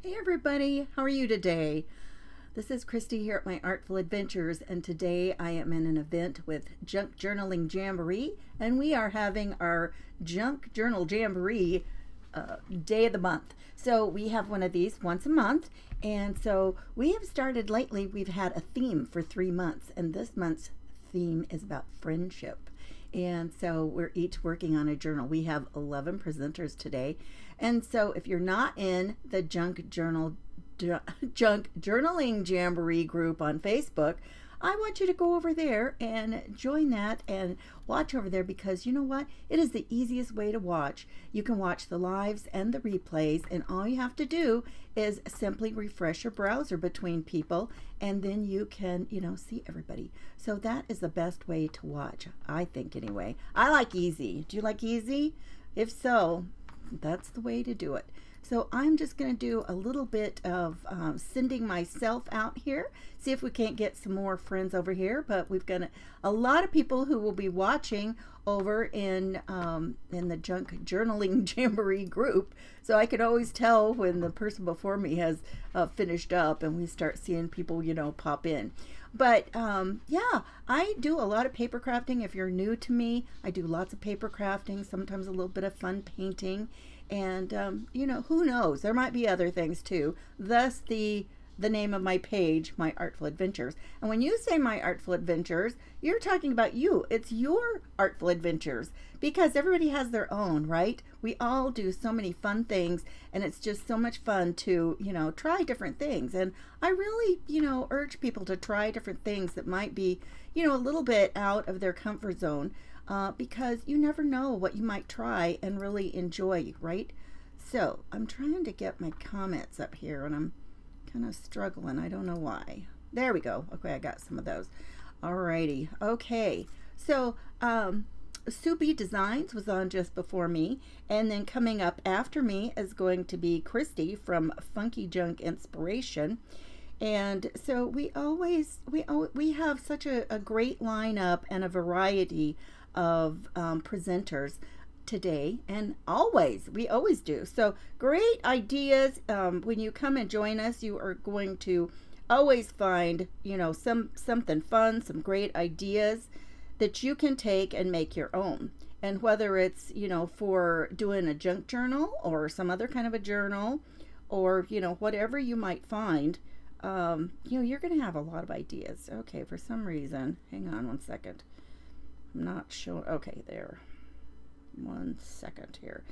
Hey everybody, how are you today? This is Christy here at my Artful Adventures, and today I am in an event with Junk Journaling Jamboree, and we are having our Junk Journal Jamboree day of the month. So we have one of these once a month, and so we have started lately, we've had a theme for 3 months, and this month's theme is about friendship. And so we're each working on a journal. We have 11 presenters today. And so if you're not in the Junk Journaling Jamboree group on Facebook, I want you to go over there and join that and watch over there, because you know what? It is the easiest way to watch. You can watch the lives and the replays, and all you have to do is simply refresh your browser between people, and then you can, see everybody. So that is the best way to watch, I think, anyway. I like easy. Do you like easy? If so, that's the way to do it. So I'm just going to do a little bit of sending myself out here, see if we can't get some more friends over here. But we've got a lot of people who will be watching over in the Junk Journaling Jamboree group. So I can always tell when the person before me has finished up, and we start seeing people, pop in. But yeah, I do a lot of paper crafting. If you're new to me, I do lots of paper crafting, sometimes a little bit of fun painting. And, who knows? There might be other things too. Thus the name of my page, My Artful Adventures. And when you say My Artful Adventures, you're talking about you. It's your Artful Adventures, because everybody has their own, right? We all do so many fun things, and it's just so much fun to, try different things. And I really, urge people to try different things that might be, a little bit out of their comfort zone. Because you never know what you might try and really enjoy, right? So I'm trying to get my comments up here, and I'm kind of struggling. I don't know why. There we go. Okay, I got some of those. Alrighty. Okay. So Subi Designs was on just before me, and then coming up after me is going to be Christy from Funky Junk Inspiration. And so we have such a great lineup and a variety of presenters today, and we always do. So great ideas. When you come and join us, you are going to always find something fun, some great ideas that you can take and make your own. And whether it's for doing a junk journal or some other kind of a journal, or whatever you might find, you're going to have a lot of ideas. Okay, for some reason, hang on one second. I'm not sure. Okay, there. 1 second here.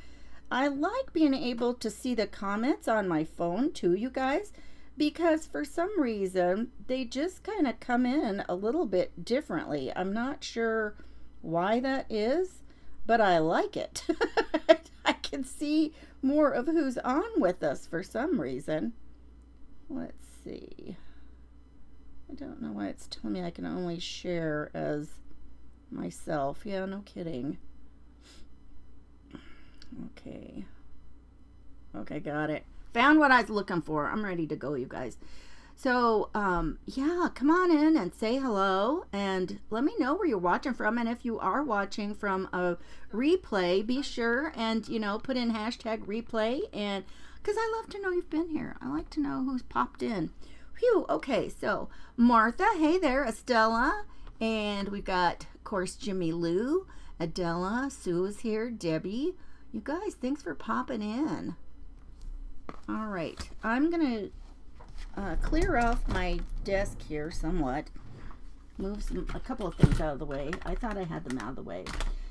I like being able to see the comments on my phone too, you guys, because for some reason they just kind of come in a little bit differently. I'm not sure why that is, but I like it. I can see more of who's on with us for some reason. Let's see. I don't know why it's telling me I can only share as myself. Yeah, no kidding. Okay, got it. Found what I was looking for. I'm ready to go, you guys. So yeah, come on in and say hello, and let me know where you're watching from. And if you are watching from a replay, be sure and put in hashtag replay, and because I love to know you've been here. I like to know who's popped in. Phew. Okay, so Martha, hey there. Estella, and we've got, of course, Jimmy Lou, Adela, Sue is here, Debbie. You guys, thanks for popping in. All right, I'm going to clear off my desk here somewhat. Move a couple of things out of the way. I thought I had them out of the way.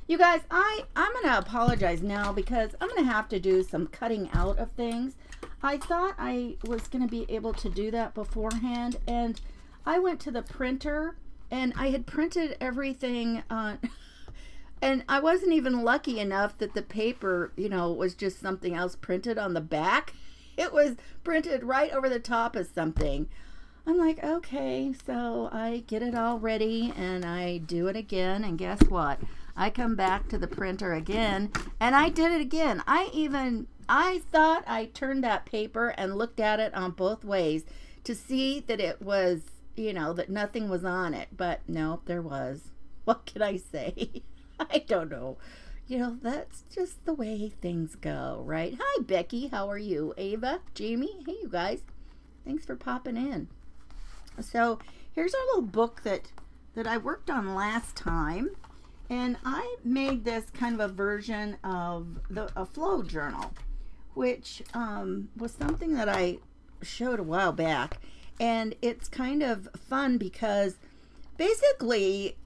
You guys, I'm going to apologize now, because I'm going to have to do some cutting out of things. I thought I was going to be able to do that beforehand, and I went to the printer, and I had printed everything on, and I wasn't even lucky enough that the paper, was just something else printed on the back. It was printed right over the top of something. I'm like, okay, so I get it all ready, and I do it again, and guess what? I come back to the printer again, and I did it again. I thought I turned that paper and looked at it on both ways to see that it was, that nothing was on it. But no, there was. What can I say? I don't know. that's just the way things go, right? Hi, Becky. How are you? Ava, Jamie. Hey, you guys. Thanks for popping in. So here's our little book that I worked on last time. And I made this kind of a version of a flow journal, which was something that I showed a while back. And it's kind of fun because basically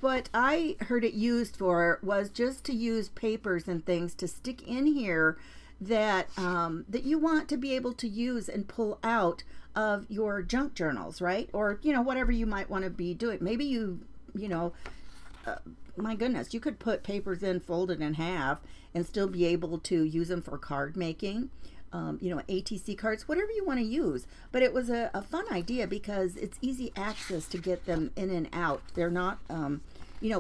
what I heard it used for was just to use papers and things to stick in here that that you want to be able to use and pull out of your junk journals, right? Or whatever you might want to be doing. Maybe my goodness, you could put papers in folded in half and still be able to use them for card making. ATC cards, whatever you want to use. But it was a fun idea because it's easy access to get them in and out. They're not,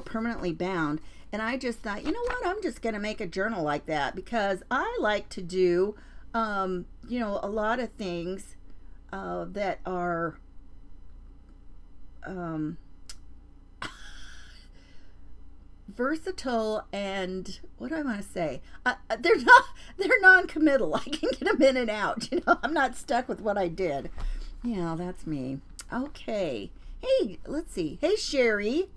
permanently bound. And I just thought, you know what, I'm just going to make a journal like that because I like to do, a lot of things that are, versatile and what do I want to say? They're non-committal. I can get them in and out. I'm not stuck with what I did. That's me. Okay. Hey, let's see. Hey, Sherry.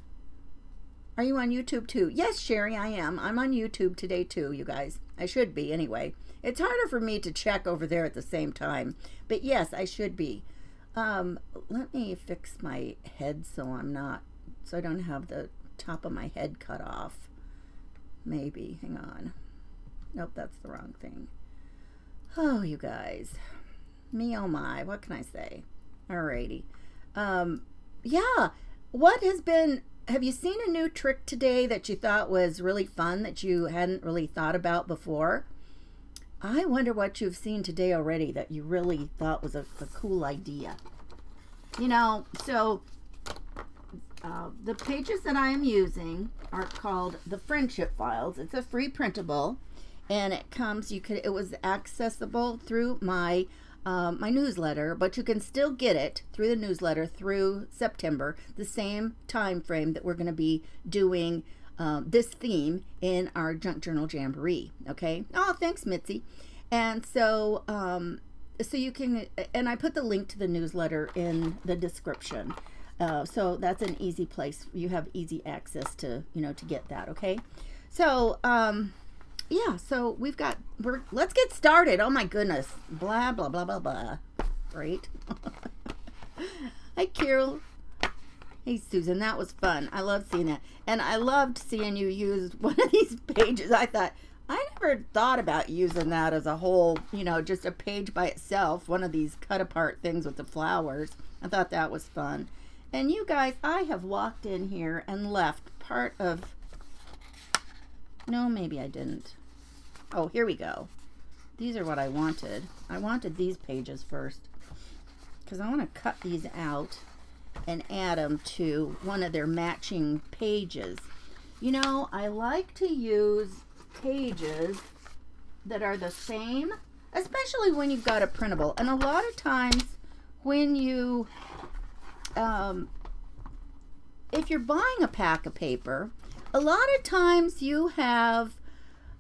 Are you on YouTube too? Yes, Sherry, I am. I'm on YouTube today too, you guys. I should be anyway. It's harder for me to check over there at the same time. But yes, I should be. Let me fix my head so I don't have the top of my head cut off. Maybe. Hang on. Nope, that's the wrong thing. Oh, you guys. Me oh my. What can I say? Alrighty. Yeah. Have you seen a new trick today that you thought was really fun that you hadn't really thought about before? I wonder what you've seen today already that you really thought was a cool idea. The pages that I am using are called the Friendship Files. It's a free printable, and it was accessible through my newsletter, but you can still get it through the newsletter through September, the same time frame that we're going to be doing this theme in our Junk Journal Jamboree. Okay. Oh, thanks, Mitzi. And so you can, and I put the link to the newsletter in the description. So that's an easy place. You have easy access to get that. Okay. So, yeah, so let's get started. Oh my goodness. Blah, blah, blah, blah, blah. Great. Hi, Carol. Hey, Susan, that was fun. I love seeing that. And I loved seeing you use one of these pages. I thought, I never thought about using that as a whole, just a page by itself. One of these cut apart things with the flowers. I thought that was fun. And you guys, I have walked in here and left part of, no, maybe I didn't. Oh, here we go. These are what I wanted. I wanted these pages first because I want to cut these out and add them to one of their matching pages. I like to use pages that are the same, especially when you've got a printable. And a lot of times when you if you're buying a pack of paper, a lot of times you have,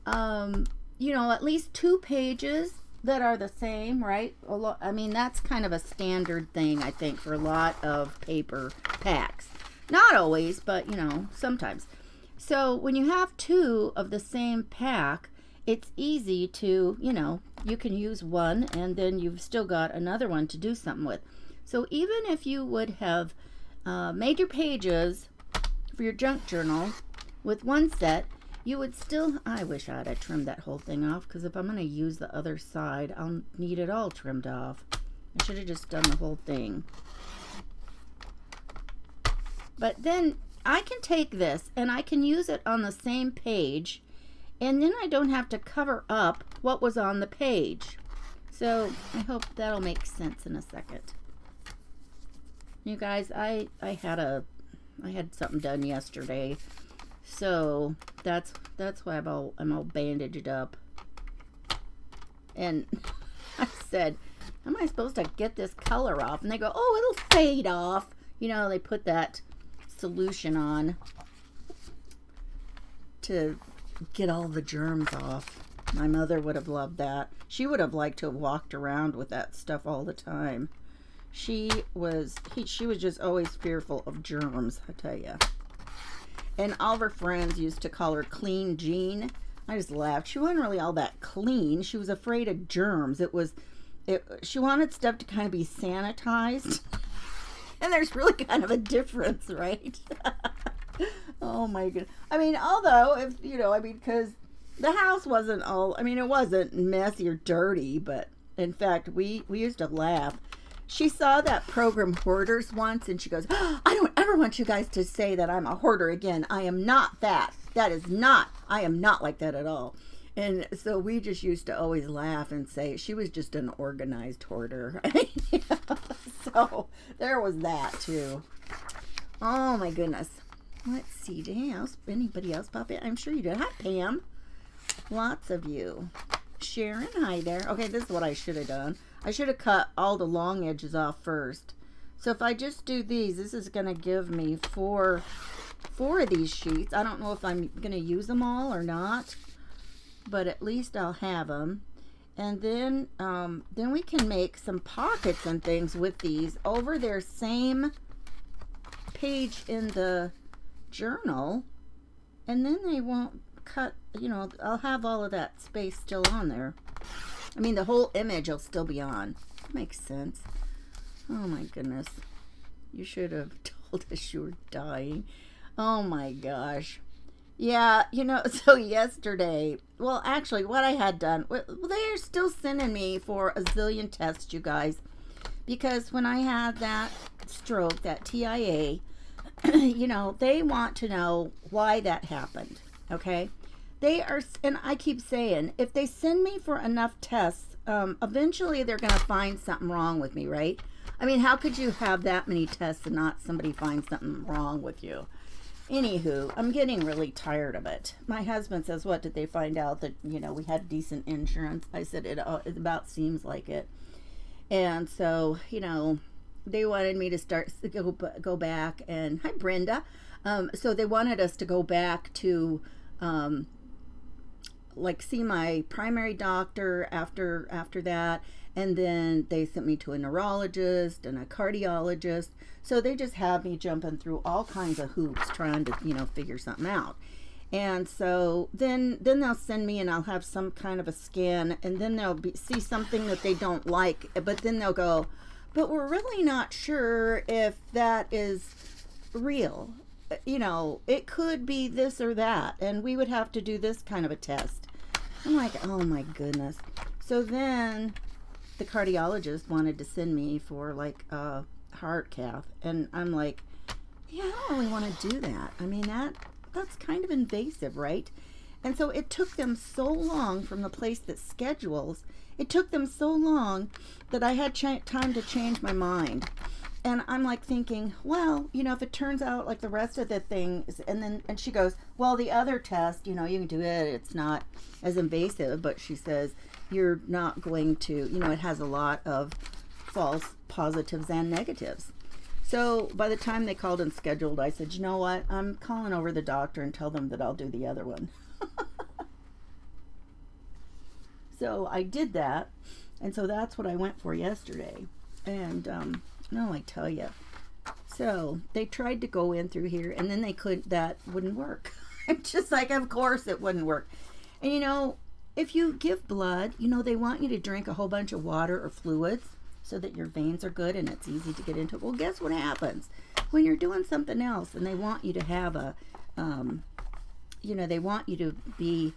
at least 2 pages that are the same, right? That's kind of a standard thing, I think, for a lot of paper packs. Not always, but, sometimes. So when you have 2 of the same pack, it's easy to, you can use one and then you've still got another one to do something with. So even if you would have made your pages for your junk journal with one set, you would still, I wish I'd have trimmed that whole thing off, because if I'm going to use the other side, I'll need it all trimmed off. I should have just done the whole thing. But then I can take this and I can use it on the same page, and then I don't have to cover up what was on the page. So I hope that'll make sense in a second. You guys, I had something done yesterday, so that's why I'm all bandaged up. And I said, am I supposed to get this color off? And they go, oh, it'll fade off. They put that solution on to get all the germs off. My mother would have loved that. She would have liked to have walked around with that stuff all the time. She was just always fearful of germs, I tell you. And all of her friends used to call her Clean Jean. I just laughed. She wasn't really all that clean. She was afraid of germs. She wanted stuff to kind of be sanitized. And there's really kind of a difference, right? Oh my goodness. I mean, although, because the house wasn't it wasn't messy or dirty, but in fact, we used to laugh. She saw that program Hoarders once, and she goes, "Oh, I don't ever want you guys to say that I'm a hoarder again. I am not that. I am not like that at all." And so we just used to always laugh and say she was just an organized hoarder. So there was that too. Oh my goodness. Let's see. Anybody else pop in? I'm sure you did. Hi, Pam. Lots of you. Sharon, hi there. Okay, this is what I should have done. I should have cut all the long edges off first. So if I just do these, this is going to give me four of these sheets. I don't know if I'm going to use them all or not, but at least I'll have them. And then we can make some pockets and things with these over their same page in the journal, and then they won't cut, I'll have all of that space still on there. I mean, the whole image will still be on. Makes sense. Oh my goodness. You should have told us you were dying. Oh my gosh. Yeah, so yesterday, well, actually, what I had done, they're still sending me for a zillion tests, you guys, because when I had that stroke, that TIA, they want to know why that happened, okay? And I keep saying, if they send me for enough tests, eventually they're going to find something wrong with me, right? I mean, how could you have that many tests and not somebody find something wrong with you? Anywho, I'm getting really tired of it. My husband says, what, did they find out that, we had decent insurance? I said, it about seems like it. And so, they wanted me to go back, and hi, Brenda. So they wanted us to go back to, see my primary doctor after that. And then they sent me to a neurologist and a cardiologist. So they just have me jumping through all kinds of hoops trying to, figure something out. And so then they'll send me and I'll have some kind of a scan, and then they'll see something that they don't like, but then they'll go, but we're really not sure if that is real. It could be this or that, and we would have to do this kind of a test. I'm like, oh my goodness. So then the cardiologist wanted to send me for a heart cath, and I'm like, yeah, I don't really want to do that. I mean, that's kind of invasive, right? And so it took them so long from the place that schedules, it took them so long that I had time to change my mind. And I'm thinking, well, if it turns out like the rest of the things, and she goes, well, the other test, you can do it. It's not as invasive, but she says, you're not going to, it has a lot of false positives and negatives. So by the time they called and scheduled, I said, you know what? I'm calling over the doctor and tell them that I'll do the other one. So I did that. And so that's what I went for yesterday. And, no, I tell you. So they tried to go in through here, and then that wouldn't work. I'm just like, of course it wouldn't work. And if you give blood, they want you to drink a whole bunch of water or fluids so that your veins are good and it's easy to get into. Well, guess what happens when you're doing something else and they want you to have they want you to be,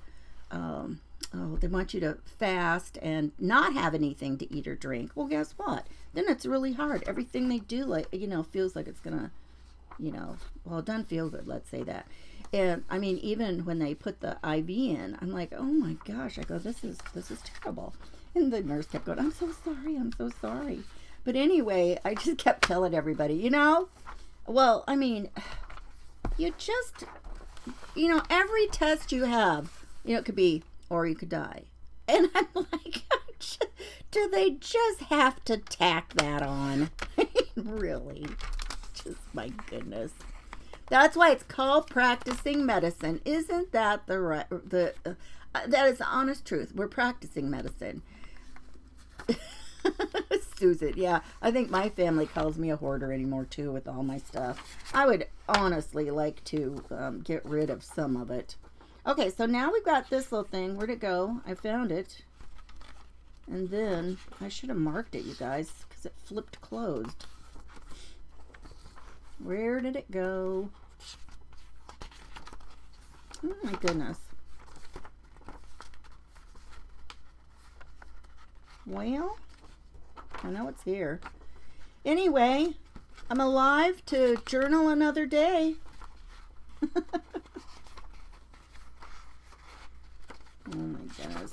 they want you to fast and not have anything to eat or drink. Well, guess what? Then it's really hard. Everything they do, feels like it's gonna, well, it doesn't feel good. Let's say that. And I mean, even when they put the IV in, I'm like, oh my gosh. I go, this is terrible. And the nurse kept going, I'm so sorry. But anyway, I just kept telling everybody, well, I mean, you just, every test you have, it could be, or you could die. And I'm like, do they just have to tack that on? Really? Just, my goodness. That's why it's called practicing medicine. Isn't that that is the honest truth. We're practicing medicine. Susan, yeah. I think my family calls me a hoarder anymore too with all my stuff. I would honestly like to get rid of some of it. Okay, so now we've got this little thing. Where'd it go? I found it. And then I should have marked it, you guys, because it flipped closed. Where did it go? Oh my goodness. Well, I know it's here. Anyway, I'm alive to journal another day. Oh my goodness.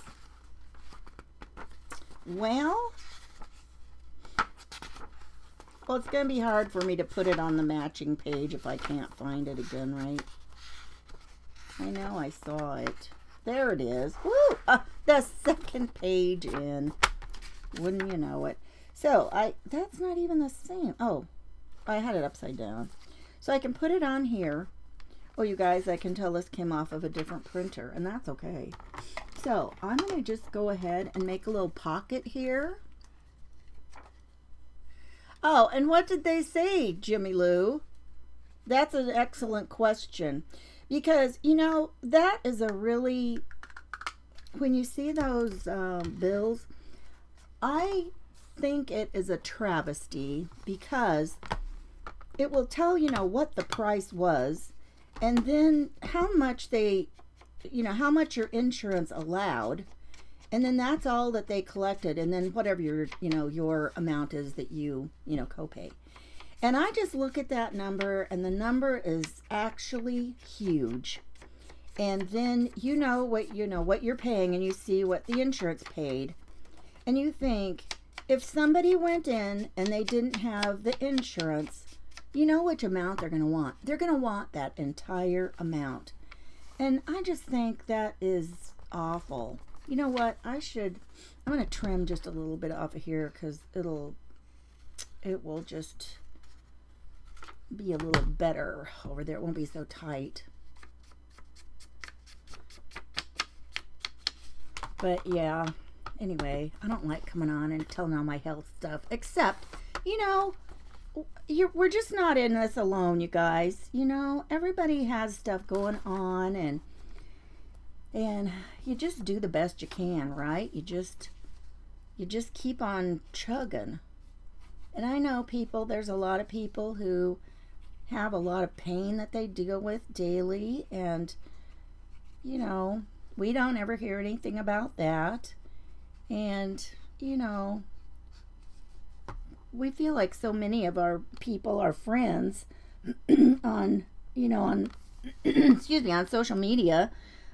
Well, it's going to be hard for me to put it on the matching page if I can't find it again, right? I know I saw it. There it is. Woo! The second page in. Wouldn't you know it? So, that's not even the same. Oh, I had it upside down. So I can put it on here. Oh, you guys, I can tell this came off of a different printer, and that's okay. So, I'm going to just go ahead and make a little pocket here. Oh, and what did they say, Jimmy Lou? That's an excellent question. Because, you know, that is a really, when you see those bills, I think it is a travesty because it will tell, you know, what the price was and then how much they, you know, how much your insurance allowed. And then that's all that they collected. And then whatever your, you know, your amount is that you copay. And I just look at that number and the number is actually huge. And then you know what you're paying and you see what the insurance paid. And you think, if somebody went in and they didn't have the insurance, you know which amount they're going to want. They're going to want that entire amount. And I just think that is awful. You know what? I'm going to trim just a little bit off of here because it will just be a little better over there. It won't be so tight. But yeah. Anyway, I don't like coming on and telling all my health stuff, except, you know, we're just not in this alone, you guys. You know, everybody has stuff going on, and you just do the best you can, right? You just keep on chugging. And I know there's a lot of people who have a lot of pain that they deal with daily, and, you know, we don't ever hear anything about that. And, you know, we feel like so many of our people are friends on excuse me, on social media.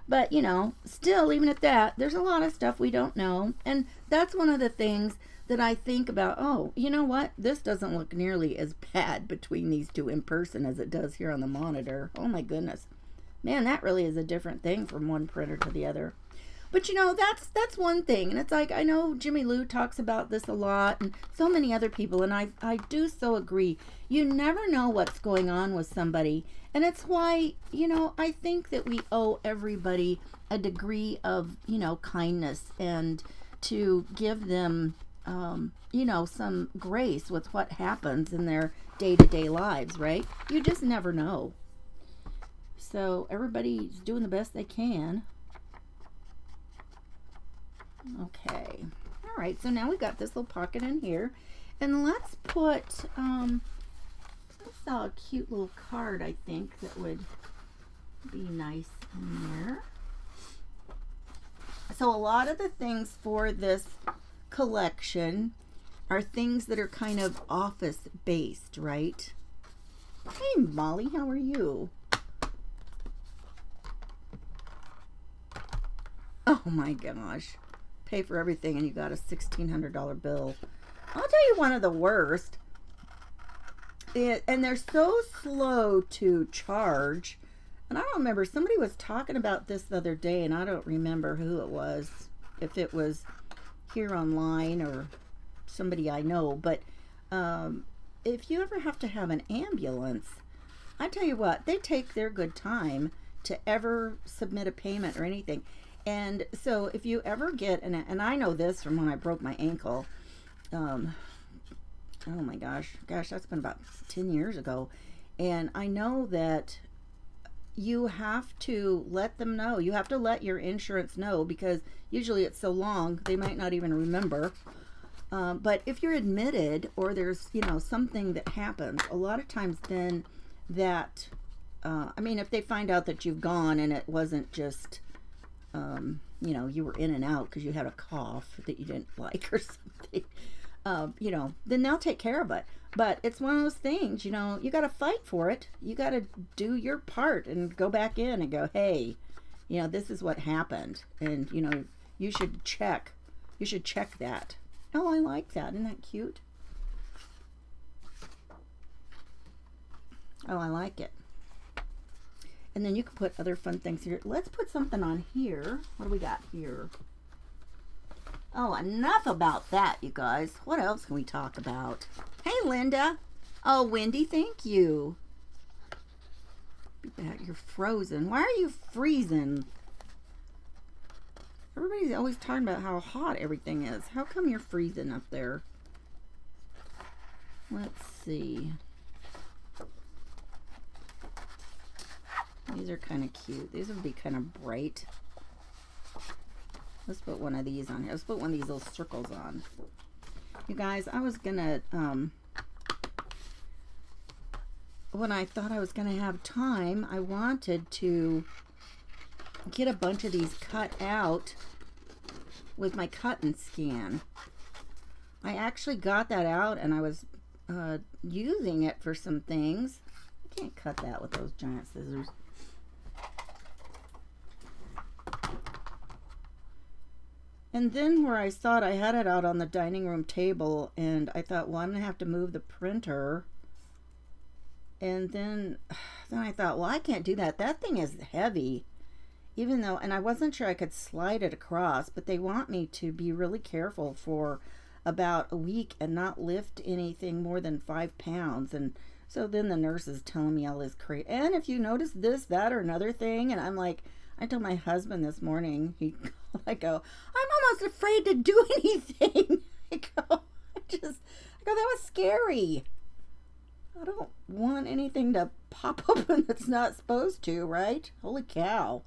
But, you know, still, even at that, there's a lot of stuff we don't know. And that's one of the things that I think about. Oh, you know what? This doesn't look nearly as bad between these two in person as it does here on the monitor. Oh, my goodness. Man, that really is a different thing from one printer to the other. But, you know, that's one thing. And it's like, I know Jimmy Lou talks about this a lot and so many other people. And I do so agree. You never know what's going on with somebody. And it's why, you know, I think that we owe everybody a degree of, you know, kindness and to give them, you know, some grace with what happens in their day-to-day lives, right? You just never know. So everybody's doing the best they can. Okay. All right. So now we've got this little pocket in here. And let's put, I saw a cute little card, I think, that would be nice in there. So a lot of the things for this collection are things that are kind of office-based, right? Hey, Molly, how are you? Oh, my gosh. Pay for everything and you got a $1,600 bill. I'll tell you one of the worst. And they're so slow to charge. And I don't remember, somebody was talking about this the other day and I don't remember who it was. If it was here online or somebody I know. But if you ever have to have an ambulance, I tell you what, they take their good time to ever submit a payment or anything. And so if you ever get, and I know this from when I broke my ankle, um, oh my gosh, that's been about 10 years ago. And I know that you have to let them know. You have to let your insurance know, because usually it's so long they might not even remember. But if you're admitted, or there's, you know, something that happens, a lot of times then that, I mean, if they find out that you've gone and it wasn't just, you know, you were in and out because you had a cough that you didn't like or something, you know, then they'll take care of it. But it's one of those things, you know, you got to fight for it. You got to do your part and go back in and go, hey, you know, this is what happened. And, you know, you should check that. Oh, I like that. Isn't that cute? Oh, I like it. And then you can put other fun things here. Let's put something on here. What do we got here? Oh, enough about that, you guys. What else can we talk about? Hey, Linda. Oh, Wendy, thank you. Be back. You're frozen. Why are you freezing? Everybody's always talking about how hot everything is. How come you're freezing up there? Let's see. These are kind of cute. These would be kind of bright. Let's put one of these on here. Let's put one of these little circles on. You guys, I was gonna, when I thought I was gonna have time, I wanted to get a bunch of these cut out with my cut and scan. I actually got that out and I was using it for some things. I can't cut that with those giant scissors. And then where I thought I had it out on the dining room table, and I thought, well, I'm going to have to move the printer. And then I thought, well, I can't do that. That thing is heavy. Even though, and I wasn't sure I could slide it across, but they want me to be really careful for about a week and not lift anything more than 5 pounds. And so then the nurse is telling me all this crazy. And if you notice this, that, or another thing, and I'm like, I told my husband this morning, I go, I'm almost afraid to do anything. I go, that was scary. I don't want anything to pop open that's not supposed to, right? Holy cow.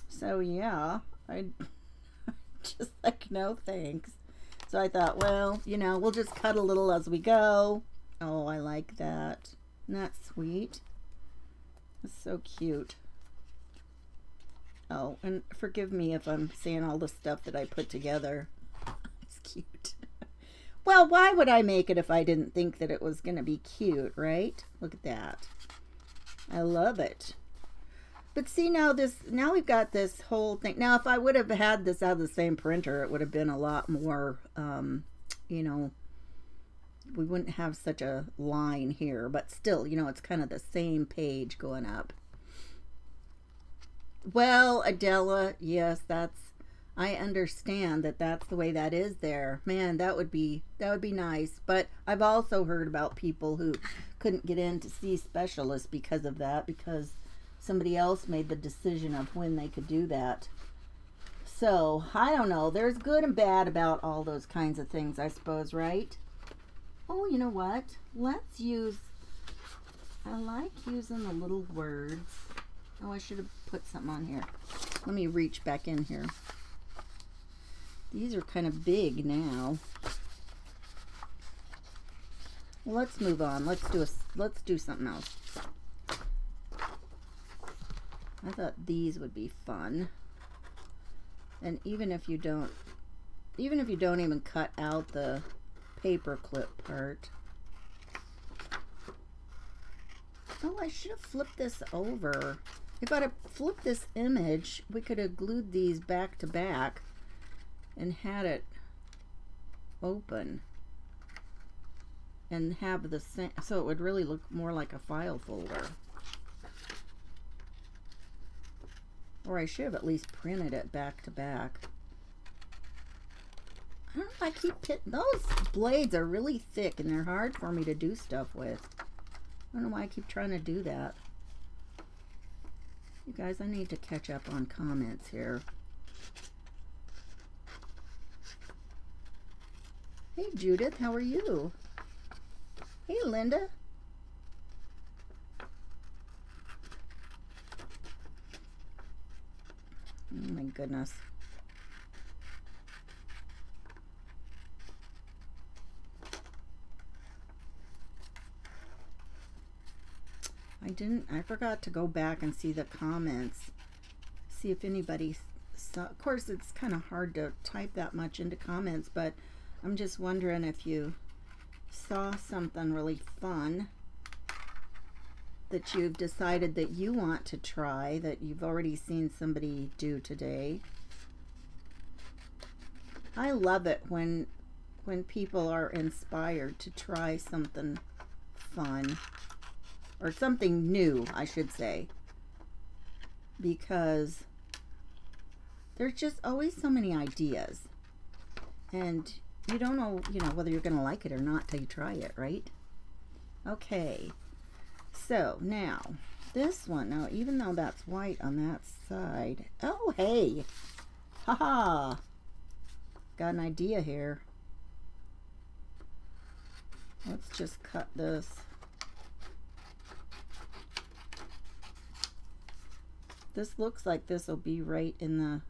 So yeah, I just like, no thanks. So I thought, well, you know, we'll just cut a little as we go. Oh, I like that. Isn't that sweet? It's so cute. Oh, and forgive me if I'm saying all the stuff that I put together. It's cute. Well, why would I make it if I didn't think that it was going to be cute, right? Look at that. I love it. But see, now we've got this whole thing. Now, if I would have had this out of the same printer, it would have been a lot more, you know, we wouldn't have such a line here. But still, you know, it's kind of the same page going up. Well, Adela, yes, I understand that that's the way that is there. Man, that would be nice. But I've also heard about people who couldn't get in to see specialists because of that, because somebody else made the decision of when they could do that. So, I don't know. There's good and bad about all those kinds of things, I suppose, right? Oh, you know what? I like using the little words. Oh, I should have put something on here. Let me reach back in here. These are kind of big now. Well, let's move on. Let's do something else. I thought these would be fun. And even if you don't even cut out the paper clip part. Oh, I should have flipped this over. If I'd have flipped this image, we could have glued these back to back and had it open and have the same, so it would really look more like a file folder. Or I should have at least printed it back to back. I don't know, I keep those blades are really thick and they're hard for me to do stuff with. I don't know why I keep trying to do that. You guys, I need to catch up on comments here. Hey Judith, how are you? Hey Linda. Oh my goodness. I forgot to go back and see the comments. See if anybody saw. Of course, it's kind of hard to type that much into comments, but I'm just wondering if you saw something really fun that you've decided that you want to try, that you've already seen somebody do today. I love it when people are inspired to try something fun, or something new, I should say, because there's just always so many ideas, and you don't know, whether you're going to like it or not till you try it, right? Okay, so now this one, now even though that's white on that side, oh hey, haha, got an idea here. Let's just cut this. This looks like this will be right in the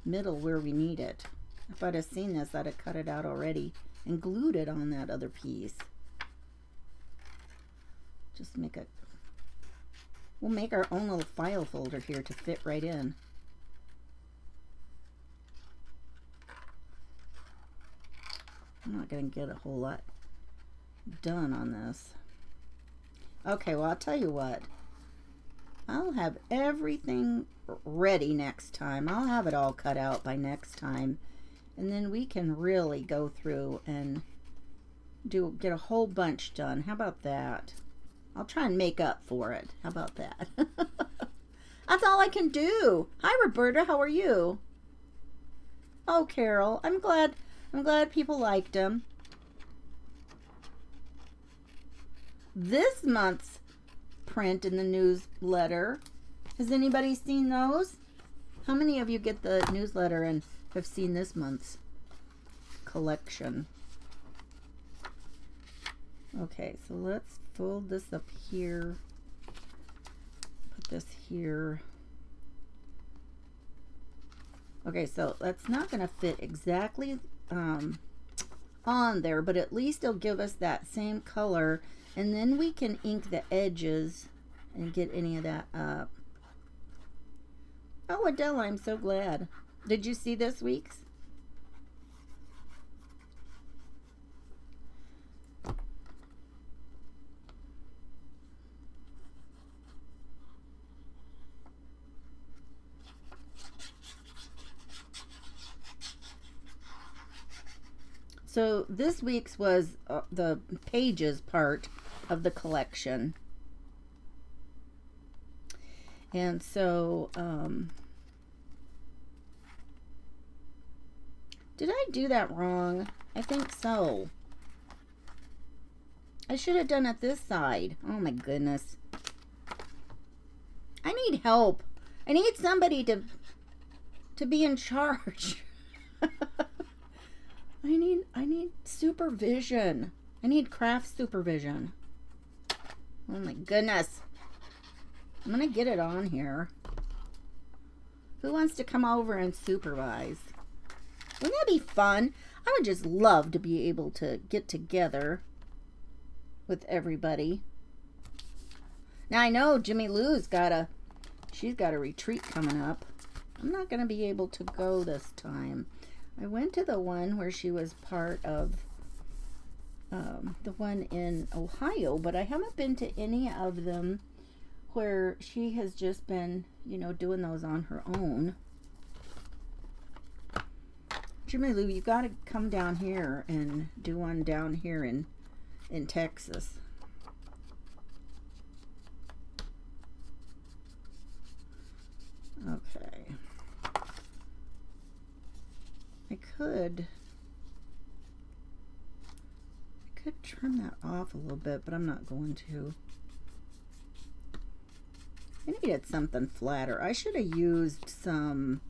middle where we need it. If I'd have seen this, I'd have cut it out already and glued it on that other piece. Just we'll make our own little file folder here to fit right in. I'm not going to get a whole lot done on this. Okay, well, I'll tell you what. I'll have everything ready next time. I'll have it all cut out by next time. And then we can really go through and get a whole bunch done. How about that? I'll try and make up for it. How about that? That's all I can do. Hi, Roberta. How are you? Oh, Carol. I'm glad people liked them. This month's print in the newsletter. Has anybody seen those? How many of you get the newsletter and have seen this month's collection? Okay, so let's fold this up here. Put this here. Okay, so that's not going to fit exactly on there, but at least it'll give us that same color. And then we can ink the edges and get any of that up. Oh, Adele, I'm so glad. Did you see this week's? So this week's was the pages part of the collection. And so, did I do that wrong? I think so. I should have done it this side. Oh my goodness. I need help. I need somebody to be in charge. I need supervision. I need craft supervision. Oh my goodness. I'm gonna get it on here. Who wants to come over and supervise? Wouldn't that be fun? I would just love to be able to get together with everybody. Now I know Jimmy Lou's she's got a retreat coming up. I'm not gonna be able to go this time. I went to the one where she was part of the one in Ohio, but I haven't been to any of them where she has just been, doing those on her own. Jimmy Lou, you got to come down here and do one down here in Texas. Okay. I could trim that off a little bit, but I'm not going to. I needed something flatter. I should have used some,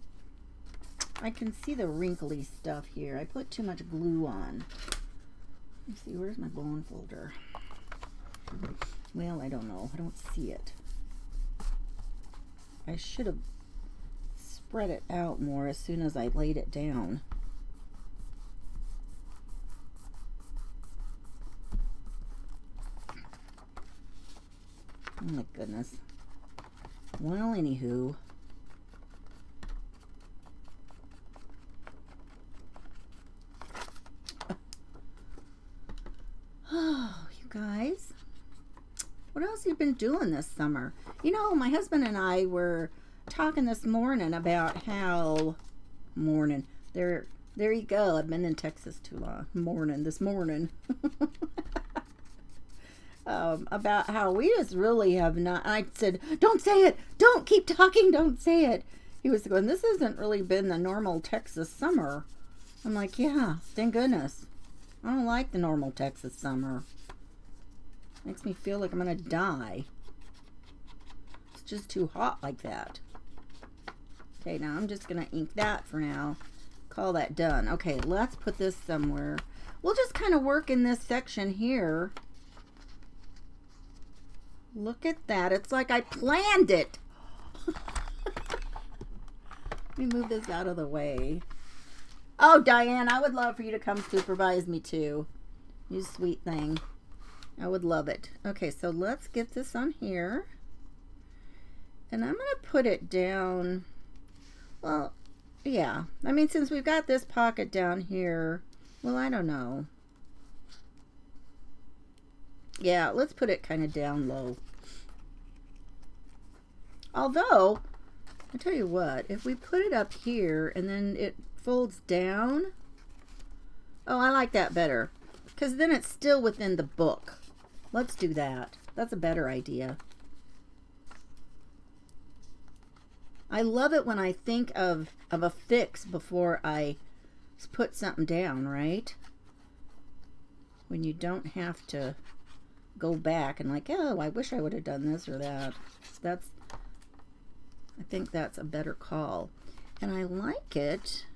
I can see the wrinkly stuff here. I put too much glue on. Let me see, where's my bone folder? Well, I don't know. I don't see it. I should have spread it out more as soon as I laid it down. Oh my goodness. Well, anywho. Oh, you guys. What else have you been doing this summer? You know, my husband and I were talking this morning about how... There you go. I've been in Texas too long. This morning. About how we just really have not... I said, don't say it. Don't keep talking. Don't say it. He was going, this hasn't really been the normal Texas summer. I'm like, yeah, thank goodness. I don't like the normal Texas summer. Makes me feel like I'm going to die. It's just too hot like that. Okay, now I'm just going to ink that for now. Call that done. Okay, let's put this somewhere. We'll just kind of work in this section here. Look at that. It's like I planned it. Let me move this out of the way. Oh, Diane, I would love for you to come supervise me too. You sweet thing. I would love it. Okay, so let's get this on here. And I'm going to put it down. Well, yeah. I mean, since we've got this pocket down here, well, I don't know. Yeah, let's put it kind of down low. Although, I tell you what, if we put it up here and then it folds down. Oh, I like that better. Because then it's still within the book. Let's do that. That's a better idea. I love it when I think of a fix before I put something down, right? When you don't have to go back and like, oh, I wish I would have done this or that. I think that's a better call. And I like it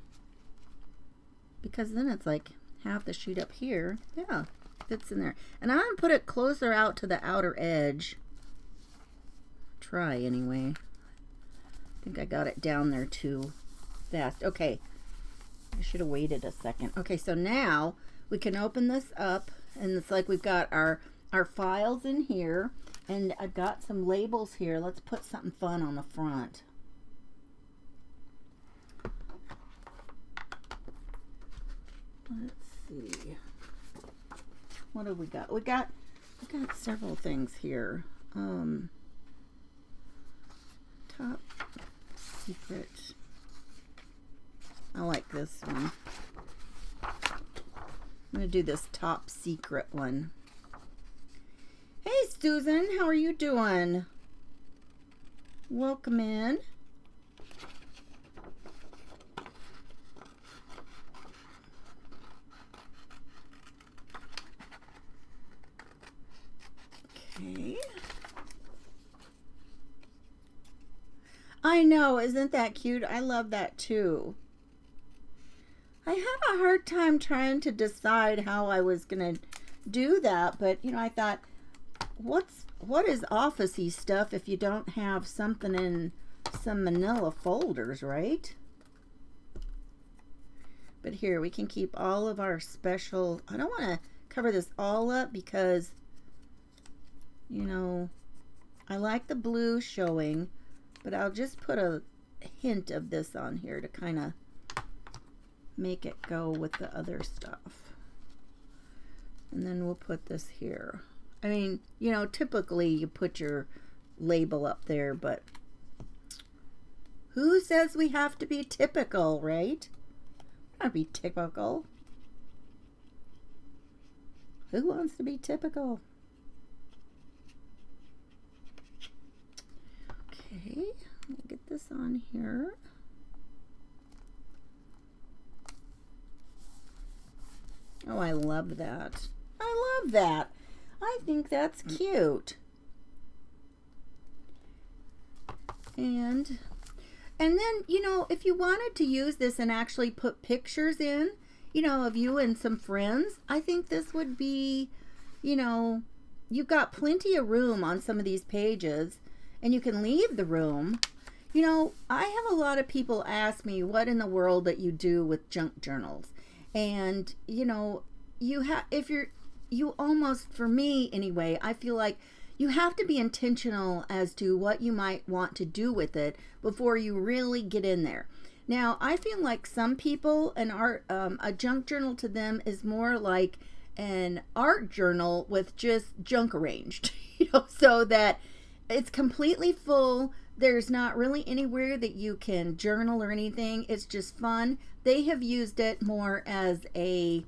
because then it's like half the sheet up here. Yeah, fits in there. And I'm going to put it closer out to the outer edge. Try anyway. I think I got it down there too fast. Okay. I should have waited a second. Okay, so now we can open this up and it's like we've got our files in here and I've got some labels here. Let's put something fun on the front. Let's see. What do we got? We got several things here. Top secret. I like this one. I'm going to do this top secret one. Hey, Susan, how are you doing? Welcome in. Okay. I know, isn't that cute? I love that too. I had a hard time trying to decide how I was going to do that, but you know, I thought, what is office-y stuff if you don't have something in some manila folders, right? But here, we can keep all of our special, I don't want to cover this all up because, you know, I like the blue showing, but I'll just put a hint of this on here to kind of make it go with the other stuff. And then we'll put this here. I mean, you know, typically you put your label up there, but who says we have to be typical, right? Not be typical. Who wants to be typical? Okay, let me get this on here. Oh, I love that. I love that. I think that's cute. And then, you know, if you wanted to use this and actually put pictures in, you know, of you and some friends, I think this would be, you know, you've got plenty of room on some of these pages, and you can leave the room. You know, I have a lot of people ask me what in the world that you do with junk journals. And, you know, you almost, for me anyway, I feel like you have to be intentional as to what you might want to do with it before you really get in there. Now, I feel like some people, a junk journal to them is more like an art journal with just junk arranged, you know, so that it's completely full. There's not really anywhere that you can journal or anything. It's just fun. They have used it more as a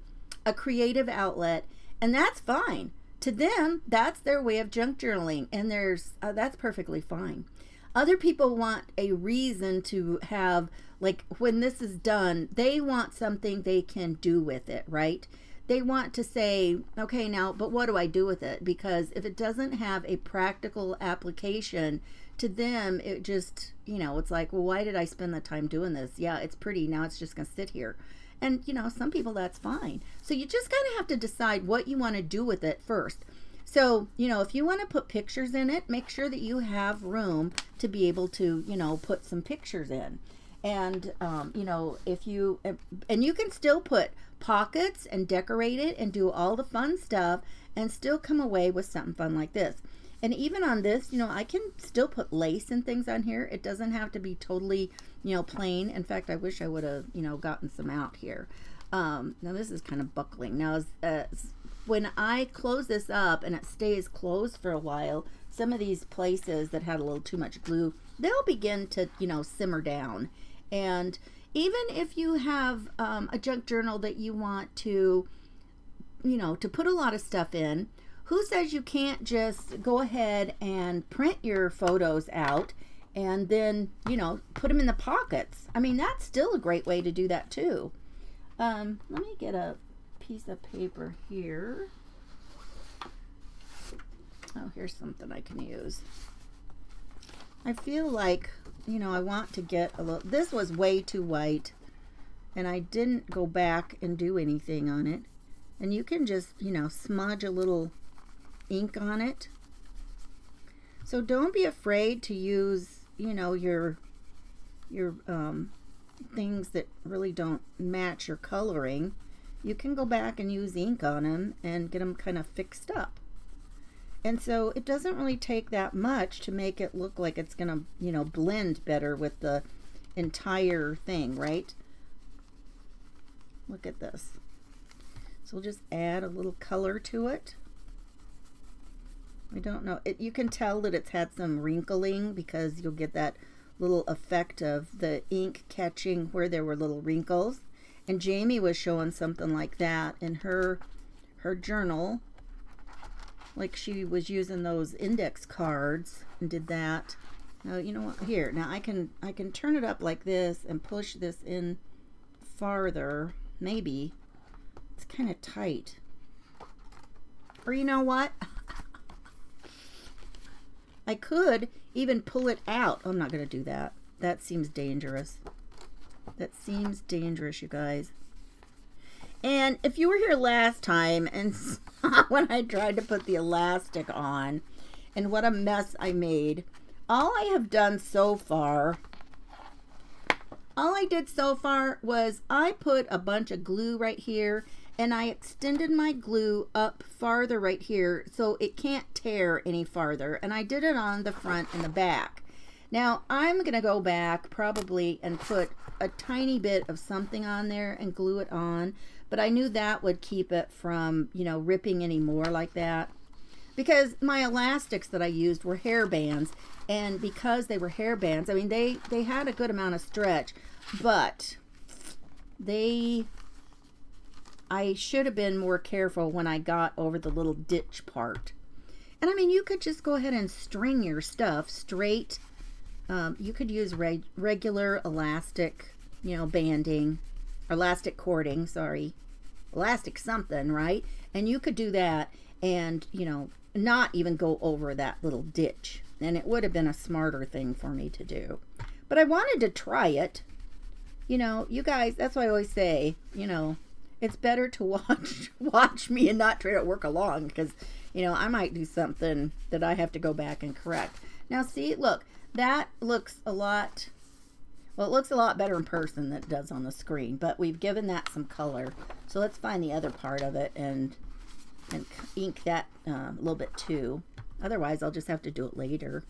creative outlet, and that's fine. To them, that's their way of junk journaling, and that's perfectly fine. Other people want a reason to have, like, when this is done, they want something they can do with it, right? They want to say, okay, now, but what do I do with it? Because if it doesn't have a practical application, to them, it just, you know, it's like, well, why did I spend the time doing this? Yeah, it's pretty. Now it's just going to sit here. And, you know, some people, that's fine. So you just kind of have to decide what you want to do with it first. So, you know, if you want to put pictures in it, make sure that you have room to be able to, you know, put some pictures in. And, you know, and you can still put pockets and decorate it and do all the fun stuff and still come away with something fun like this. And even on this, you know, I can still put lace and things on here. It doesn't have to be totally, you know, plain. In fact, I wish I would have, you know, gotten some out here. Now this is kind of buckling. Now, when I close this up and it stays closed for a while, some of these places that had a little too much glue, they'll begin to, you know, simmer down. And even if you have a junk journal that you want to, you know, to put a lot of stuff in, who says you can't just go ahead and print your photos out and then, you know, put them in the pockets? I mean, that's still a great way to do that too. Let me get a piece of paper here. Oh, here's something I can use. I feel like, you know, I want to get a little, this was way too white and I didn't go back and do anything on it. And you can just, you know, smudge a little ink on it. So don't be afraid to use, you know, your things that really don't match your coloring. You can go back and use ink on them and get them kind of fixed up. And so it doesn't really take that much to make it look like it's gonna, you know, blend better with the entire thing, right? Look at this. So we'll just add a little color to it. I don't know. You can tell that it's had some wrinkling because you'll get that little effect of the ink catching where there were little wrinkles. And Jamie was showing something like that in her journal. Like she was using those index cards and did that. Now, you know what? Here, now I can turn it up like this and push this in farther. Maybe. It's kind of tight. Or you know what? I could even pull it out. I'm not going to do that. That seems dangerous. That seems dangerous, you guys. And if you were here last time and saw when I tried to put the elastic on and what a mess I made, all I did so far was I put a bunch of glue right here and I extended my glue up farther right here so it can't tear any farther. And I did it on the front and the back. Now I'm going to go back probably and put a tiny bit of something on there and glue it on. But I knew that would keep it from, you know, ripping any more like that. Because my elastics that I used were hair bands. And because they were hair bands, I mean, they had a good amount of stretch. But I should have been more careful when I got over the little ditch part. And I mean, you could just go ahead and string your stuff straight. You could use regular elastic, you know, banding, elastic cording, sorry. elastic something, right? And you could do that and, you know, not even go over that little ditch. And it would have been a smarter thing for me to do. But I wanted to try it. You know, you guys, that's why I always say, you know, it's better to watch me and not try to work along, because, you know, I might do something that I have to go back and correct. Now, see, look, that looks a lot, well, it looks a lot better in person than it does on the screen, but we've given that some color. So let's find the other part of it and ink that a little bit too. Otherwise, I'll just have to do it later.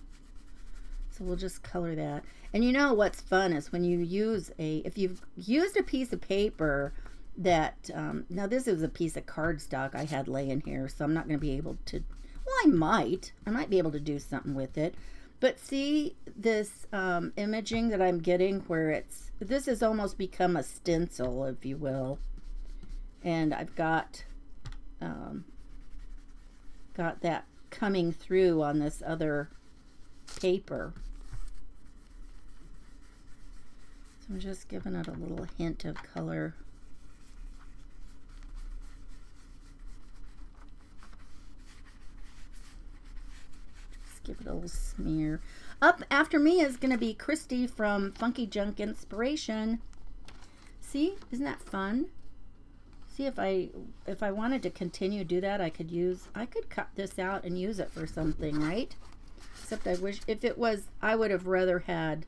So we'll just color that. And you know what's fun is when you use if you've used a piece of paper that, now this is a piece of cardstock I had laying here, so I'm not going to be able to, well, I might be able to do something with it. But see this imaging that I'm getting where this has almost become a stencil, if you will. And I've got that coming through on this other paper. So I'm just giving it a little hint of color. Just give it a little smear. Up after me is going to be Christy from Funky Junk Inspiration. See, isn't that fun? See, if I wanted to continue to do that, I could cut this out and use it for something, right? Except I wish, if it was, I would have rather had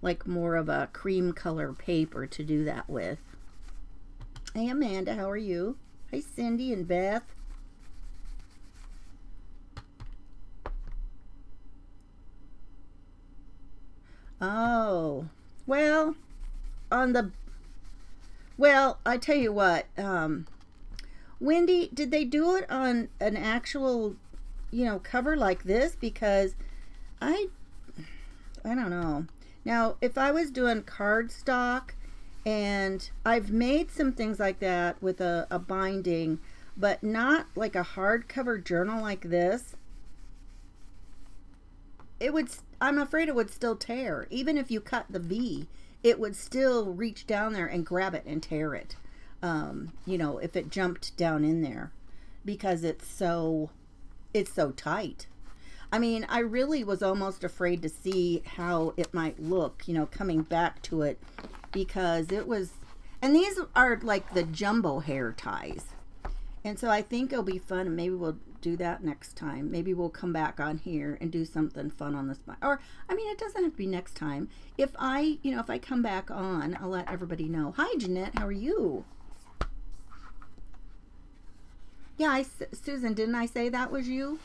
like more of a cream color paper to do that with. Hey Amanda, how are you? Hey Cindy and Beth. Oh, well, I tell you what, Wendy, did they do it on an actual, you know, cover like this? Because I don't know. Now, if I was doing cardstock, and I've made some things like that with a binding, but not like a hardcover journal like this, I'm afraid it would still tear. Even if you cut the V, it would still reach down there and grab it and tear it. You know, if it jumped down in there, because it's so tight. I mean, I really was almost afraid to see how it might look, you know, coming back to it, because it was, and these are like the jumbo hair ties. And so I think it'll be fun, and maybe we'll do that next time. Maybe we'll come back on here and do something fun on this. Or, I mean, it doesn't have to be next time. If I come back on, I'll let everybody know. Hi, Jeanette. How are you? Yeah, Susan, didn't I say that was you?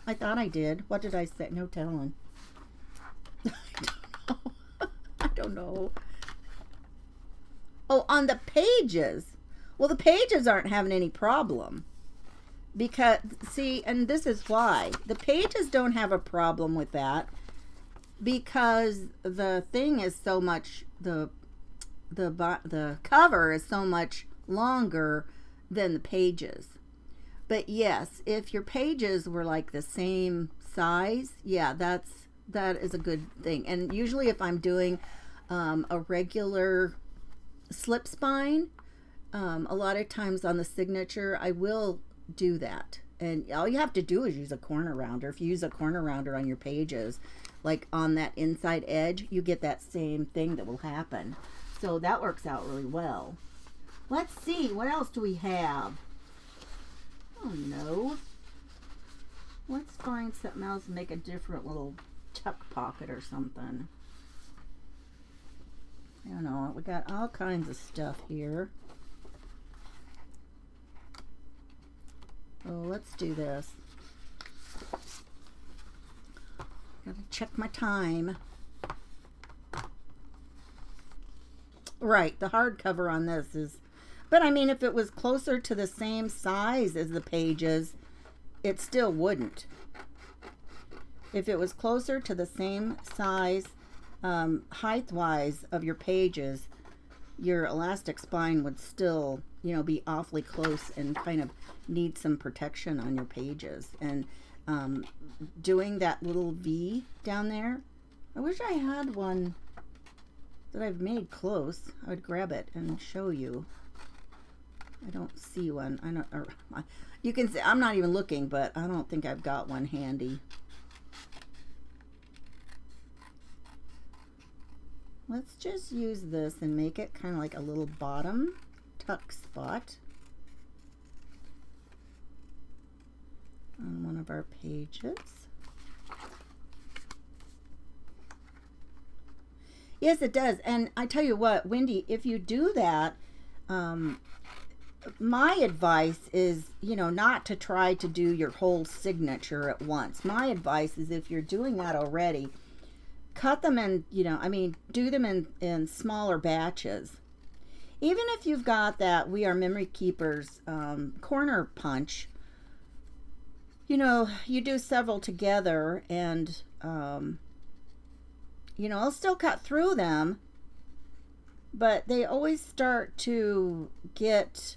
I thought I did. What did I say? No telling. I don't know. I don't know. Oh, on the pages. Well, the pages aren't having any problem. Because, see, and this is why. The pages don't have a problem with that. Because the thing is so much, the cover is so much longer than the pages. But yes, if your pages were like the same size, yeah, that is a good thing. And usually if I'm doing a regular slip spine, a lot of times on the signature, I will do that. And all you have to do is use a corner rounder. If you use a corner rounder on your pages, like on that inside edge, you get that same thing that will happen. So that works out really well. Let's see, what else do we have? Oh no. Let's find something else and make a different little tuck pocket or something. I don't know. We got all kinds of stuff here. Oh, let's do this. Gotta check my time. Right, the hardcover on this is, but I mean, if it was closer to the same size as the pages, it still wouldn't. If it was closer to the same size, height-wise of your pages, your elastic spine would still, you know, be awfully close and kind of need some protection on your pages. And doing that little V down there, I wish I had one that I've made close. I would grab it and show you. I don't see one. I don't. Or, you can see. I'm not even looking, but I don't think I've got one handy. Let's just use this and make it kind of like a little bottom tuck spot on one of our pages. Yes, it does. And I tell you what, Wendy, if you do that, my advice is, you know, not to try to do your whole signature at once. My advice is, if you're doing that already, cut them in, you know, I mean, do them in smaller batches. Even if you've got that We Are Memory Keepers corner punch, you know, you do several together and, you know, I'll still cut through them, but they always start to get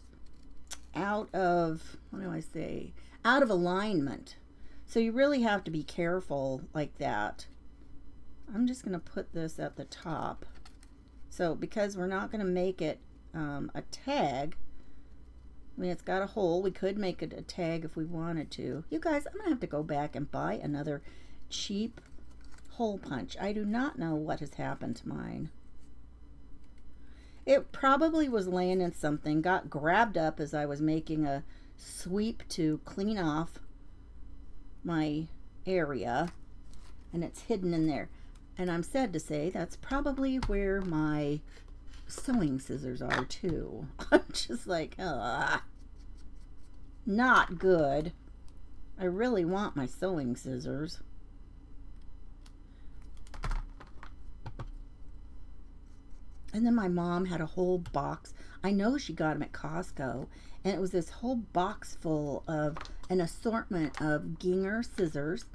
out of, what do I say, out of alignment. So you really have to be careful like that. I'm just going to put this at the top. So because we're not going to make it a tag, I mean, it's got a hole. We could make it a tag if we wanted to. You guys, I'm going to have to go back and buy another cheap hole punch. I do not know what has happened to mine. It probably was laying in something, got grabbed up as I was making a sweep to clean off my area, and it's hidden in there. And I'm sad to say that's probably where my sewing scissors are too. I'm just like, not good. I really want my sewing scissors. And then my mom had a whole box. I know she got them at Costco. And it was this whole box full of an assortment of Ginger scissors.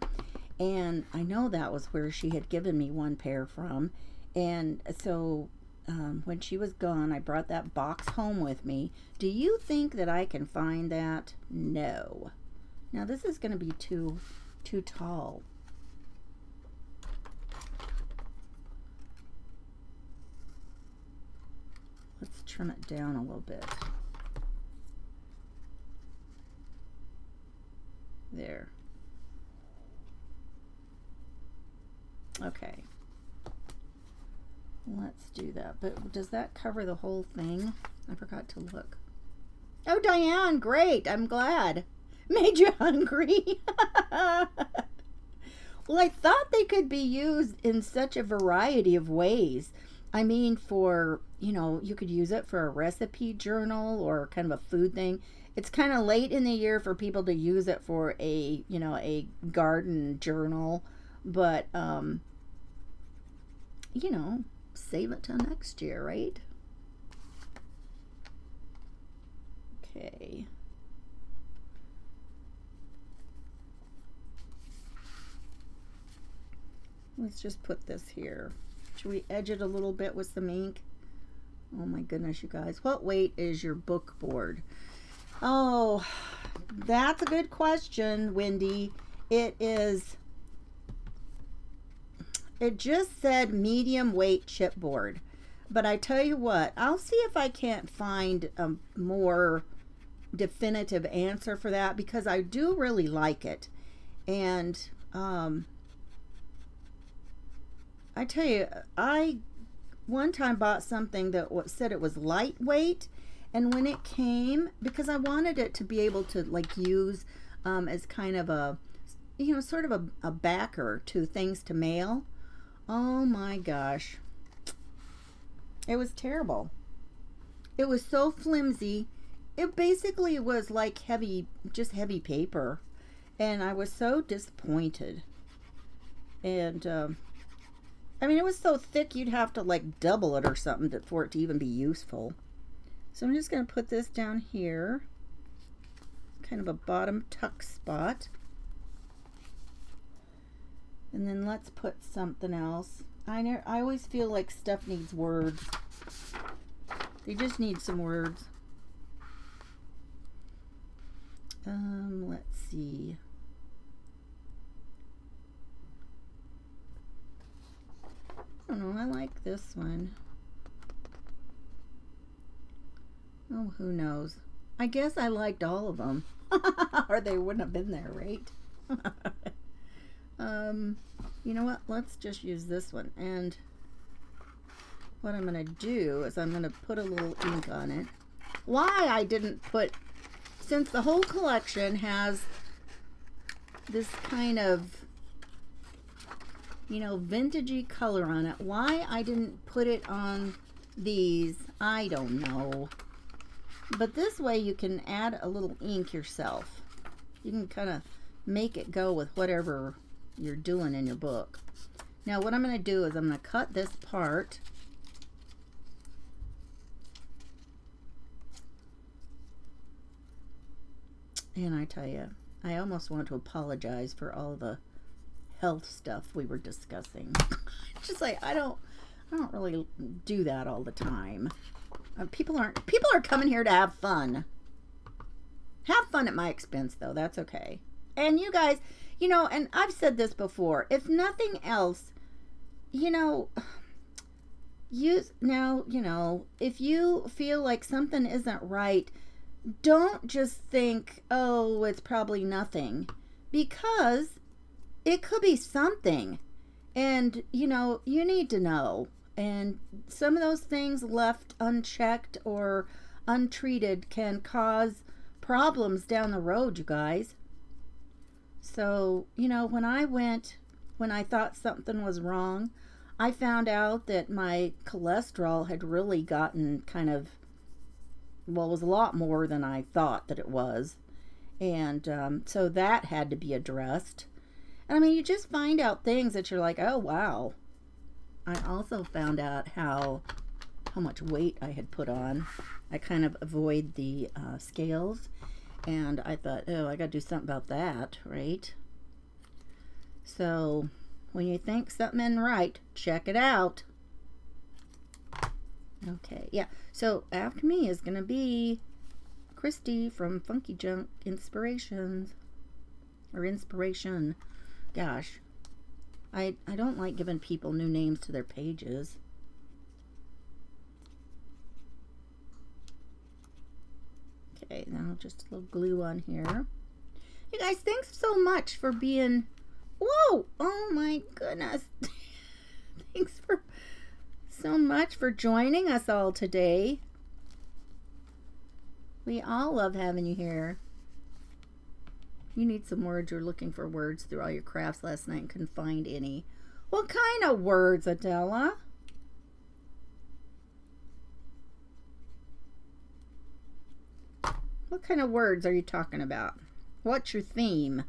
And I know that was where she had given me one pair from. And so when she was gone, I brought that box home with me. Do you think that I can find that? No. Now this is going to be too tall. Let's trim it down a little bit. There. Okay. Let's do that. But does that cover the whole thing? I forgot to look. Oh, Diane, great. I'm glad. Made you hungry. Well, I thought they could be used in such a variety of ways. I mean, for, you know, you could use it for a recipe journal or kind of a food thing. It's kind of late in the year for people to use it for a, you know, a garden journal. But, you know, save it till next year, right? Okay. Let's just put this here. Should we edge it a little bit with some ink? Oh my goodness, you guys. What weight is your book board? Oh, that's a good question, Wendy. It just said medium weight chipboard. But I tell you what, I'll see if I can't find a more definitive answer for that, because I do really like it. And I tell you, I one time bought something that said it was lightweight, and when it came, because I wanted it to be able to like use as kind of a, you know, sort of a backer to things to mail. Oh my gosh, it was terrible. It was so flimsy. It basically was like heavy, just heavy paper, and I was so disappointed. And I mean, it was so thick you'd have to like double it or something for it to even be useful. So I'm just going to put this down here, kind of a bottom tuck spot. And then let's put something else. I always feel like stuff needs words. They just need some words. Let's see. I don't know, I like this one. Oh, who knows? I guess I liked all of them. Or they wouldn't have been there, right? You know what? Let's just use this one. And what I'm going to do is I'm going to put a little ink on it. Why I didn't put, since the whole collection has this kind of, you know, vintagey color on it, why I didn't put it on these, I don't know. But this way you can add a little ink yourself. You can kind of make it go with whatever you're doing in your book. Now what I'm going to do is I'm going to cut this part. And I tell you, I almost want to apologize for all the health stuff we were discussing. Just like I don't really do that all the time. People are coming here to have fun. Have fun at my expense, though. That's okay. And you guys, you know, and I've said this before. If nothing else, you know, if you feel like something isn't right, don't just think, oh, it's probably nothing, because it could be something. And, you know, you need to know. And some of those things left unchecked or untreated can cause problems down the road, you guys. So, you know, when I thought something was wrong, I found out that my cholesterol had really gotten kind of, well, it was a lot more than I thought that it was. And so that had to be addressed. And I mean, you just find out things that you're like, oh, wow. I also found out how much weight I had put on. I kind of avoid the scales. And I thought, oh, I got to do something about that, right? So when you think something isn't right, check it out. Okay, yeah. So after me is going to be Christy from Funky Junk Inspirations. Or Inspiration. Gosh. I don't like giving people new names to their pages. Okay, now just a little glue on here. You guys, thanks so much for being... Whoa! Oh my goodness. Thanks for so much for joining us all today. We all love having you here. You need some words. You're looking for words through all your crafts last night and couldn't find any. What kind of words, Adela? What kind of words are you talking about? What's your theme?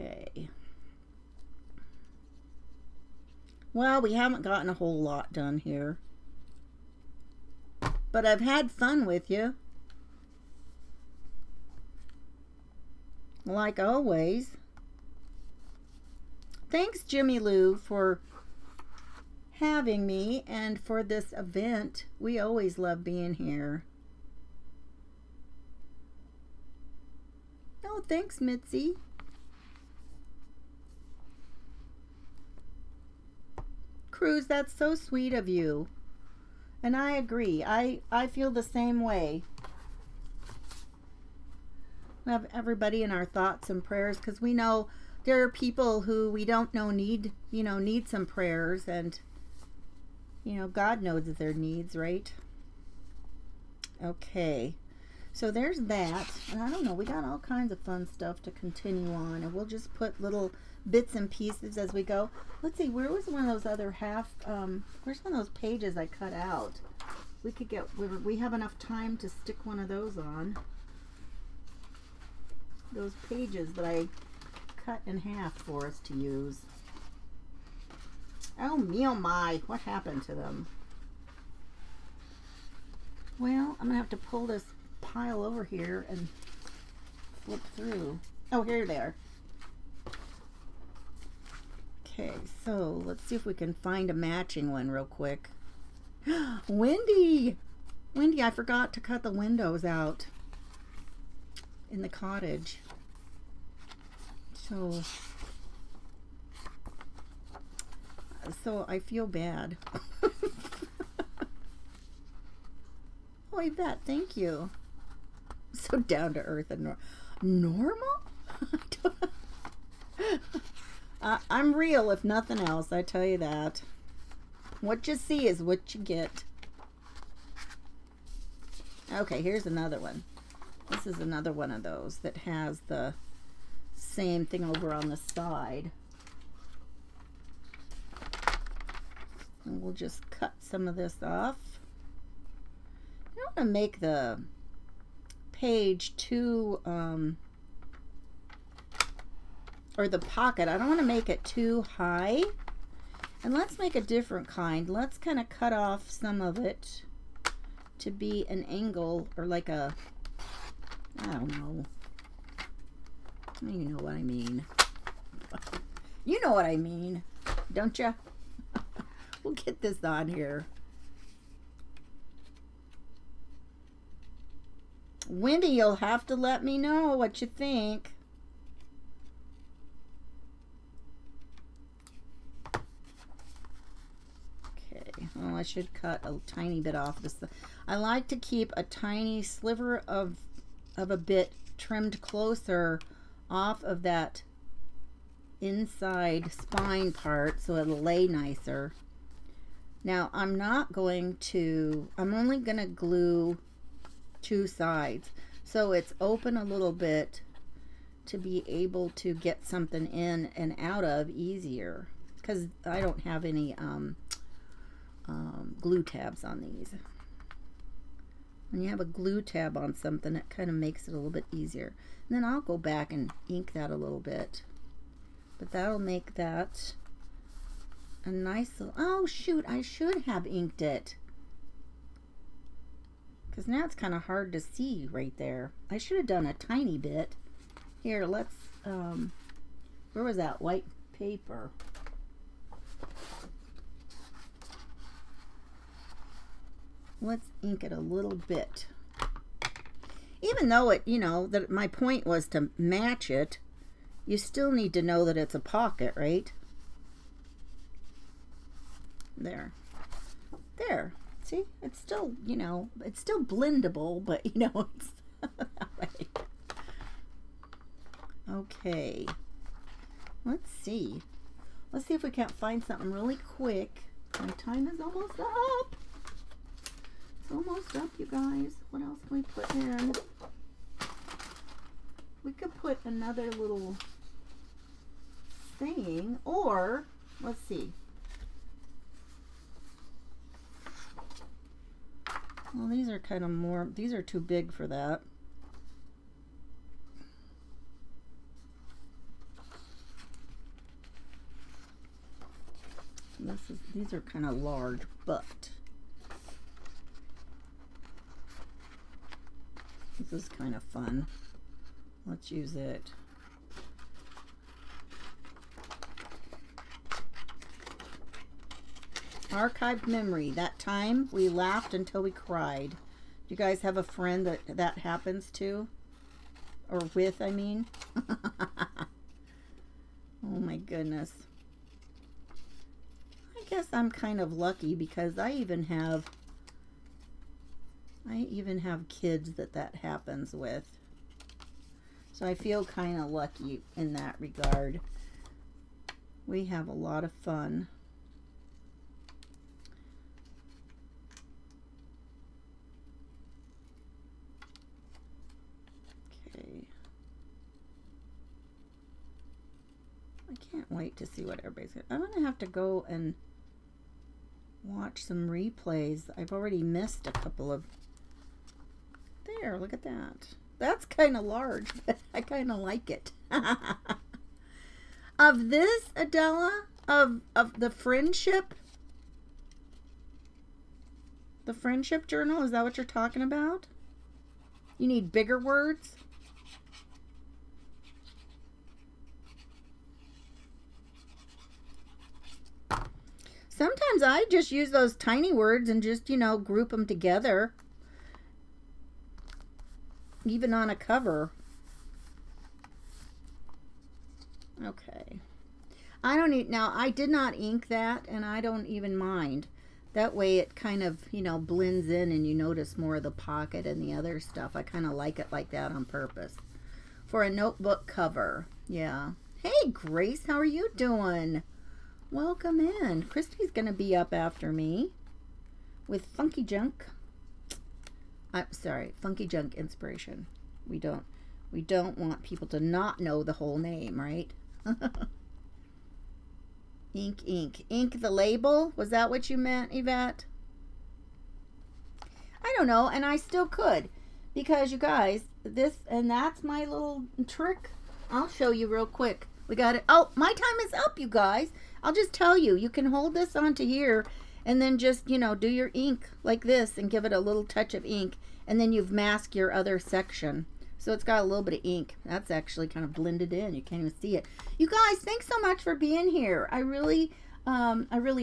Okay. Well, we haven't gotten a whole lot done here. But I've had fun with you. Like always. Thanks, Jimmy Lou, for having me and for this event. We always love being here. Oh, thanks, Mitzi. Cruz, that's so sweet of you. And I agree. I feel the same way. We have everybody in our thoughts and prayers, because we know there are people who we don't know need some prayers, and God knows their needs, right? Okay. So there's that. And I don't know, we got all kinds of fun stuff to continue on, and we'll just put little bits and pieces as we go. Let's see, where was one of those other where's one of those pages I cut out? We have enough time to stick one of those on. Those pages that I cut in half for us to use. Oh me, oh my, what happened to them? Well, I'm gonna have to pull this pile over here and flip through. Oh, here they are. Okay, so let's see if we can find a matching one real quick. Wendy, I forgot to cut the windows out in the cottage. So So I feel bad. Oh, Yvette, thank you. So down to earth and normal? I'm real, if nothing else. I tell you that. What you see is what you get. Okay, here's another one. This is another one of those that has the same thing over on the side. And we'll just cut some of this off. I don't want to make the page too, or the pocket, I don't want to make it too high. And let's make a different kind. Let's kind of cut off some of it to be an angle, or like a, I don't know. You know what I mean. You know what I mean, don't you? We'll get this on here. Wendy, you'll have to let me know what you think. Okay, well, I should cut a tiny bit off this. I like to keep a tiny sliver of a bit trimmed closer off of that inside spine part so it'll lay nicer. Now I'm only going to glue two sides, so it's open a little bit to be able to get something in and out of easier, because I don't have any glue tabs on these. When you have a glue tab on something, it kind of makes it a little bit easier. And then I'll go back and ink that a little bit, but that'll make that a nice little, oh shoot, I should have inked it, because now it's kind of hard to see right there. I should have done a tiny bit. Here, let's, where was that white paper? Let's ink it a little bit. Even though it, you know, that my point was to match it, you still need to know that it's a pocket, right? There. There. See? It's still, you know, it's still blendable, but, you know, it's that way. Okay. Let's see. Let's see if we can't find something really quick. My time is almost up. It's almost up, you guys. What else can we put in? We could put another little thing, or let's see. Well, these are kind of more, these are too big for that. These are kind of large, but this is kind of fun. Let's use it. Archived memory. That time we laughed until we cried. Do you guys have a friend that happens to? Or with, I mean? Oh my goodness. I guess I'm kind of lucky because I even have kids that happens with. So I feel kind of lucky in that regard. We have a lot of fun. Okay. I can't wait to see what everybody's got. I'm going to have to go and watch some replays. I've already missed a couple of... There, look at that. That's kind of large, but I kind of like it. Of this, Adela, of the friendship journal, is that what you're talking about? You need bigger words? Sometimes I just use those tiny words and just, you know, group them together. Even on a cover. Okay. I don't even, now I did not ink that, and I don't even mind. That way it kind of, you know, blends in and you notice more of the pocket and the other stuff. I kind of like it like that on purpose. For a notebook cover. Yeah. Hey, Grace, how are you doing? Welcome in. Christy's going to be up after me with Funky Junk. I'm sorry, Funky Junk Inspiration. We don't want people to not know the whole name, right? Ink, ink. Ink the label? Was that what you meant, Yvette? I don't know, and I still could. Because, you guys, this, and that's my little trick. I'll show you real quick. We got it. Oh, my time is up, you guys. I'll just tell you. You can hold this onto here and then just, you know, do your ink like this and give it a little touch of ink. And then you've masked your other section. So it's got a little bit of ink. That's actually kind of blended in. You can't even see it. You guys, thanks so much for being here. I really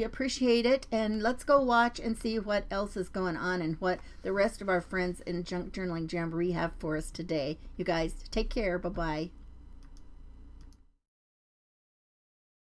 appreciate it. And let's go watch and see what else is going on and what the rest of our friends in Junk Journaling Jamboree have for us today. You guys, take care. Bye-bye.